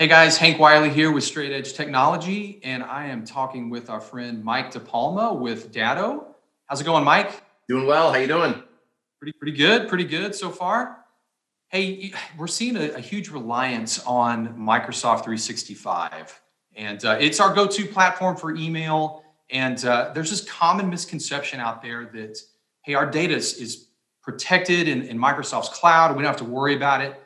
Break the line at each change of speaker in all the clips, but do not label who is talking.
Hey guys, Hank Wiley here with Straight Edge Technology, and I am talking with our friend Mike DePalma with Datto. How's it going, Mike?
Doing well. How you doing?
Pretty good so far. Hey, we're seeing a huge reliance on Microsoft 365, and it's our go-to platform for email. And there's this common misconception out there that, hey, our data is protected in Microsoft's cloud. We don't have to worry about it.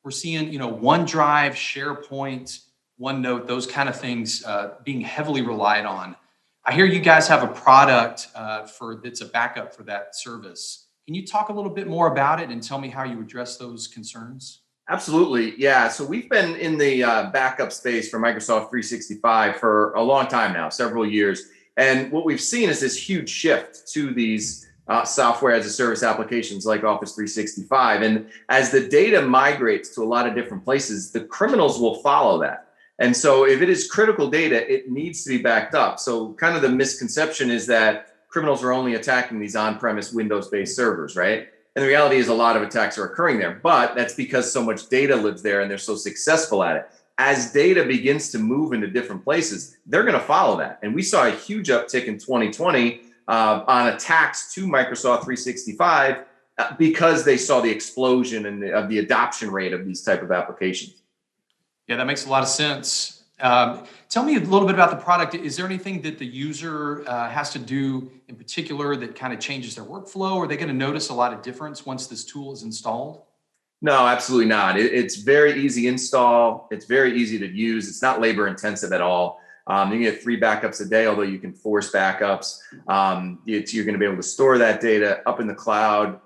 We're seeing, OneDrive, SharePoint, OneNote, those kind of things being heavily relied on. I hear you guys have a product for that's a backup for that service. Can you talk a little bit more about it and tell me how you address those concerns?
Absolutely. Yeah. So we've been in the backup space for Microsoft 365 for a long time now, several years. And what we've seen is this huge shift to these software as a service applications like Office 365. And as the data migrates to a lot of different places, the criminals will follow that. And so if it is critical data, it needs to be backed up. So kind of the misconception is that criminals are only attacking these on-premise Windows-based servers, right? And the reality is a lot of attacks are occurring there, but that's because so much data lives there and they're so successful at it. As data begins to move into different places, they're going to follow that. And we saw a huge uptick in 2020 on attacks to Microsoft 365 because they saw the explosion of the adoption rate of these type of applications.
Yeah, that makes a lot of sense. Tell me a little bit about the product. Is there anything that the user has to do in particular that kind of changes their workflow? Are they going to notice a lot of difference once this tool is installed?
No, absolutely not. It's very easy install. It's very easy to use. It's not labor intensive at all. You can get 3 backups a day, although you can force backups. You're going to be able to store that data up in the cloud,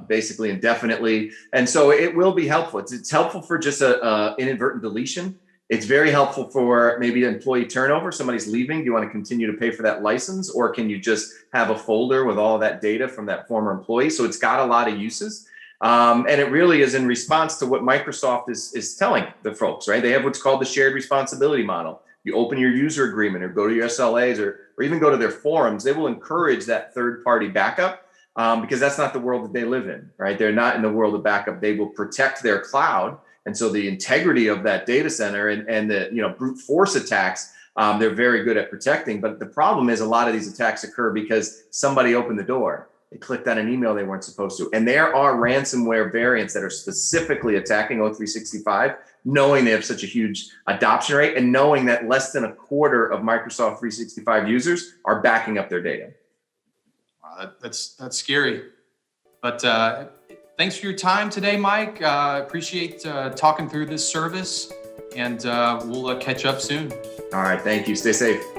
basically indefinitely. And so it will be helpful. It's helpful for just a inadvertent deletion. It's very helpful for maybe employee turnover. Somebody's leaving. Do you want to continue to pay for that license, or can you just have a folder with all of that data from that former employee? So it's got a lot of uses. And it really is in response to what Microsoft is telling the folks, right? They have what's called the shared responsibility model. You open your user agreement or go to your SLAs or even go to their forums. They will encourage that third-party backup because that's not the world that they live in, right? They're not in the world of backup. They will protect their cloud. And so the integrity of that data center and the brute force attacks, they're very good at protecting. But the problem is a lot of these attacks occur because somebody opened the door. They clicked on an email they weren't supposed to. And there are ransomware variants that are specifically attacking O365, knowing they have such a huge adoption rate and knowing that less than a quarter of Microsoft 365 users are backing up their data.
Wow, that's scary. But thanks for your time today, Mike. Appreciate talking through this service, and we'll catch up soon.
All right. Thank you. Stay safe.